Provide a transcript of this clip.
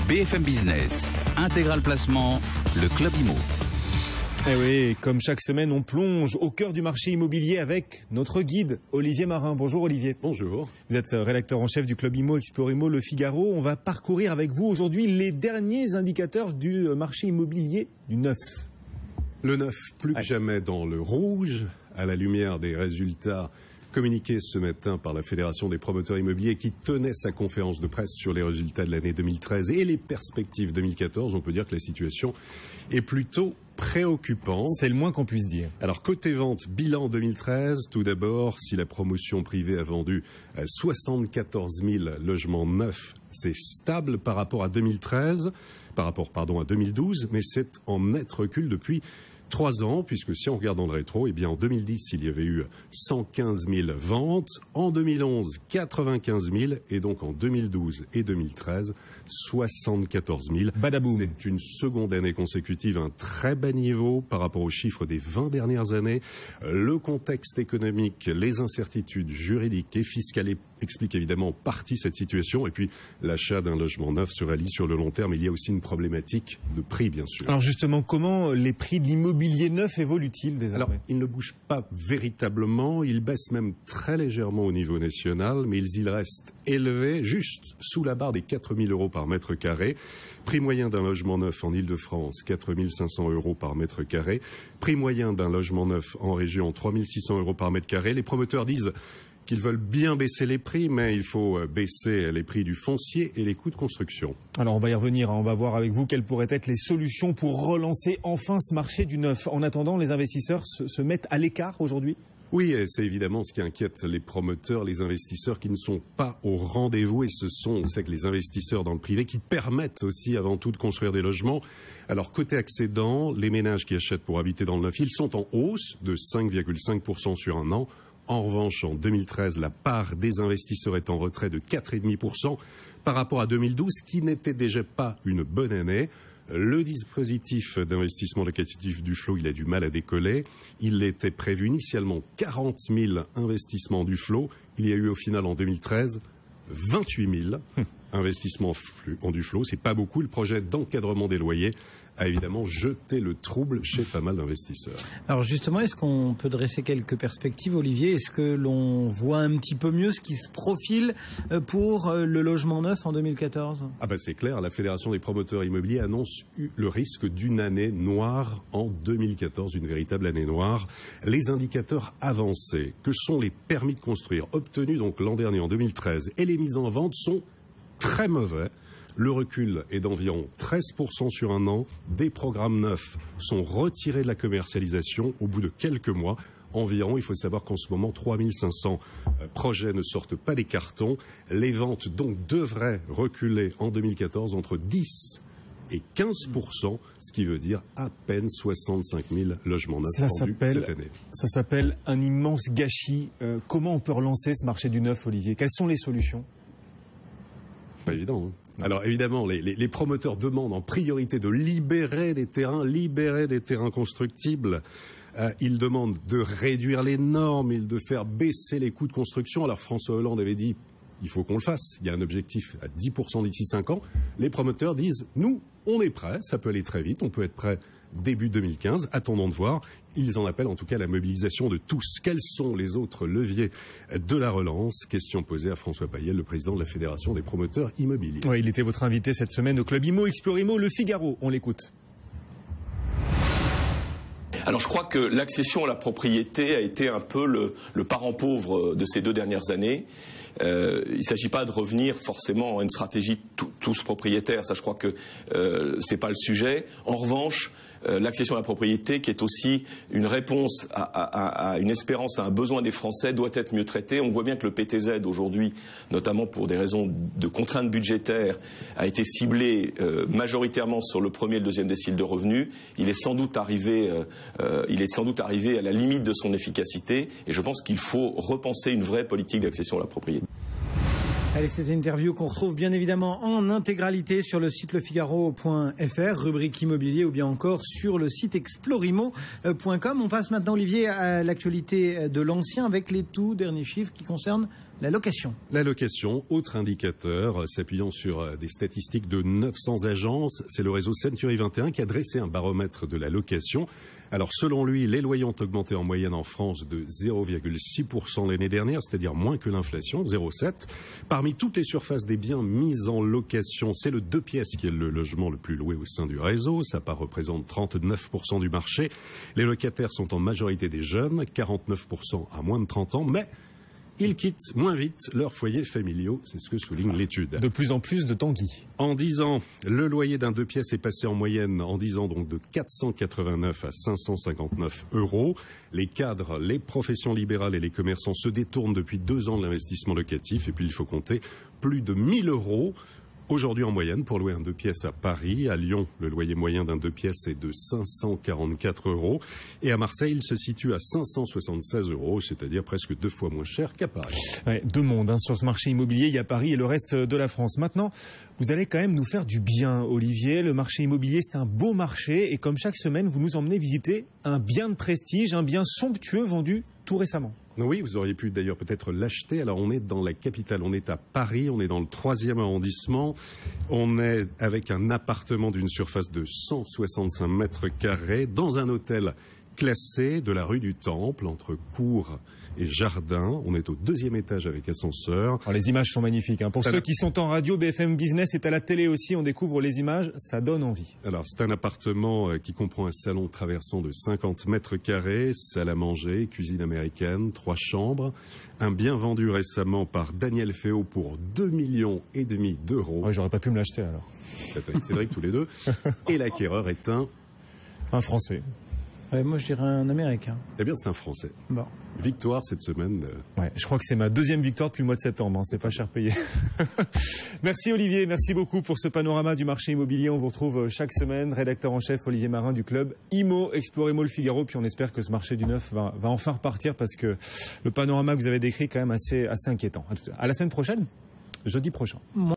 BFM Business, Intégral Placement, le Club Immo. Eh oui, comme chaque semaine, on plonge au cœur du marché immobilier avec notre guide, Olivier Marin. Bonjour Olivier. Bonjour. Vous êtes rédacteur en chef du Club Immo, Explorimo, Le Figaro. On va parcourir avec vous aujourd'hui les derniers indicateurs du marché immobilier du neuf. Le neuf, plus que jamais dans le rouge, à la lumière des résultats communiqués ce matin par la Fédération des promoteurs immobiliers qui tenait sa conférence de presse sur les résultats de l'année 2013 et les perspectives 2014. On peut dire que la situation est plutôt préoccupante. C'est le moins qu'on puisse dire. Alors, côté vente, bilan 2013, tout d'abord, si la promotion privée a vendu 74 000 logements neufs, c'est stable par rapport à 2012, mais c'est en net recul depuis 3 ans, puisque si on regarde dans le rétro, eh bien en 2010, il y avait eu 115 000 ventes, en 2011, 95 000, et donc en 2012 et 2013, 74 000. Badaboum. C'est une seconde année consécutive, un très bas niveau par rapport aux chiffres des 20 dernières années. Le contexte économique, les incertitudes juridiques et fiscales expliquent évidemment en partie cette situation, et puis l'achat d'un logement neuf se réalise sur le long terme. Il y a aussi une problématique de prix, bien sûr. Alors justement, comment les prix de l'immobilier neuf évoluent-ils désormais? Alors, ils ne bougent pas véritablement, ils baissent même très légèrement au niveau national, mais ils restent élevés, juste sous la barre des 4 000 € par mètre carré. Prix moyen d'un logement neuf en Ile-de-France, 4 500 € par mètre carré. Prix moyen d'un logement neuf en région, 3 600 € par mètre carré. Les promoteurs disent qu'ils veulent bien baisser les prix, mais il faut baisser les prix du foncier et les coûts de construction. Alors on va y revenir, on va voir avec vous quelles pourraient être les solutions pour relancer enfin ce marché du neuf. En attendant, les investisseurs se mettent à l'écart aujourd'hui? Oui, et c'est évidemment ce qui inquiète les promoteurs, les investisseurs qui ne sont pas au rendez-vous, et ce sont, on sait que les investisseurs dans le privé qui permettent aussi avant tout de construire des logements. Alors côté accédants, les ménages qui achètent pour habiter dans le neuf, ils sont en hausse de 5,5% sur un an. En revanche, en 2013, la part des investisseurs est en retrait de 4,5% par rapport à 2012, qui n'était déjà pas une bonne année. Le dispositif d'investissement locatif du flot, il a du mal à décoller. Il était prévu initialement 40 000 investissements du flot. Il y a eu au final en 2013 28 000 investissements en du flot. C'est pas beaucoup. Le projet d'encadrement des loyers a évidemment jeté le trouble chez pas mal d'investisseurs. Alors justement, est-ce qu'on peut dresser quelques perspectives, Olivier? Est-ce que l'on voit un petit peu mieux ce qui se profile pour le logement neuf en 2014? Ah ben c'est clair, la Fédération des promoteurs immobiliers annonce le risque d'une année noire en 2014, une véritable année noire. Les indicateurs avancés, que sont les permis de construire obtenus donc l'an dernier en 2013 et les mises en vente sont très mauvais. Le recul est d'environ 13% sur un an. Des programmes neufs sont retirés de la commercialisation au bout de quelques mois. Environ, il faut savoir qu'en ce moment, 3500 projets ne sortent pas des cartons. Les ventes donc devraient reculer en 2014 entre 10 et 15%, ce qui veut dire à peine 65 000 logements neufs vendus cette année. Ça s'appelle un immense gâchis. Comment on peut relancer ce marché du neuf, Olivier? Quelles sont les solutions? Pas évident, hein. Alors évidemment, les promoteurs demandent en priorité de libérer des terrains constructibles. Ils demandent de réduire les normes, de faire baisser les coûts de construction. Alors François Hollande avait dit, il faut qu'on le fasse. Il y a un objectif à 10% d'ici 5 ans. Les promoteurs disent, nous, on est prêts, ça peut aller très vite, on peut être prêt début 2015, attendons de voir. Ils en appellent en tout cas à la mobilisation de tous. Quels sont les autres leviers de la relance? Question posée à François Payel, le président de la Fédération des promoteurs immobiliers. Oui, il était votre invité cette semaine au Club Immo, Explorimo, Le Figaro. On l'écoute. Alors je crois que l'accession à la propriété a été un peu le parent pauvre de ces 2 dernières années. Il ne s'agit pas de revenir forcément à une stratégie tous propriétaires, ça je crois que c'est pas le sujet. En revanche, l'accession à la propriété, qui est aussi une réponse à une espérance, à un besoin des Français, doit être mieux traitée. On voit bien que le PTZ aujourd'hui, notamment pour des raisons de contraintes budgétaires, a été ciblé majoritairement sur le premier et le deuxième décile de revenus. Il est sans doute arrivé à la limite de son efficacité, et je pense qu'il faut repenser une vraie politique d'accession à la propriété. Allez, cette interview qu'on retrouve bien évidemment en intégralité sur le site lefigaro.fr, rubrique immobilier, ou bien encore sur le site explorimo.com. On passe maintenant, Olivier, à l'actualité de l'ancien avec les tout derniers chiffres qui concernent La location. La location, autre indicateur, s'appuyant sur des statistiques de 900 agences, c'est le réseau Century 21 qui a dressé un baromètre de la location. Alors selon lui, les loyers ont augmenté en moyenne en France de 0,6% l'année dernière, c'est-à-dire moins que l'inflation, 0,7%. Parmi toutes les surfaces des biens mis en location, c'est le 2 pièces qui est le logement le plus loué au sein du réseau. Sa part représente 39% du marché. Les locataires sont en majorité des jeunes, 49% à moins de 30 ans, mais ils quittent moins vite leurs foyers familiaux, c'est ce que souligne l'étude. De plus en plus de Tanguy. En 10 ans, le loyer d'un 2 pièces est passé en moyenne, en 10 ans, donc de 489 à 559 €. Les cadres, les professions libérales et les commerçants se détournent depuis 2 ans de l'investissement locatif. Et puis, il faut compter plus de 1 000 € aujourd'hui en moyenne pour louer un 2 pièces à Paris. À Lyon, le loyer moyen d'un 2 pièces est de 544 €. Et à Marseille, il se situe à 576 €, c'est-à-dire presque 2 fois moins cher qu'à Paris. Ouais, 2 mondes sur ce marché immobilier. Il y a Paris et le reste de la France. Maintenant, vous allez quand même nous faire du bien, Olivier. Le marché immobilier, c'est un beau marché. Et comme chaque semaine, vous nous emmenez visiter un bien de prestige, un bien somptueux vendu tout récemment. Oui, vous auriez pu d'ailleurs peut-être l'acheter. Alors on est dans la capitale, on est à Paris, on est dans le 3e arrondissement. On est avec un appartement d'une surface de 165 mètres carrés dans un hôtel classé de la rue du Temple, entre cour et jardin. On est au 2e étage avec ascenseur. Alors, les images sont magnifiques. Pour ceux qui sont en radio, BFM Business est à la télé aussi. On découvre les images, ça donne envie. Alors c'est un appartement qui comprend un salon traversant de 50 mètres carrés, salle à manger, cuisine américaine, 3 chambres. Un bien vendu récemment par Daniel Féot pour 2,5 millions d'euros. Ouais, j'aurais pas pu me l'acheter alors. Avec Cédric tous les deux. Et l'acquéreur est un Français. Ouais, moi, je dirais un Américain. Eh bien, c'est un Français. Bon. Victoire cette semaine. Ouais, je crois que c'est ma 2e victoire depuis le mois de septembre. C'est pas cher payé. Merci Olivier, merci beaucoup pour ce panorama du marché immobilier. On vous retrouve chaque semaine. Rédacteur en chef Olivier Marin du club Imo, Exploremo le Figaro. Puis on espère que ce marché du neuf va enfin repartir parce que le panorama que vous avez décrit est quand même assez inquiétant. À la semaine prochaine, jeudi prochain.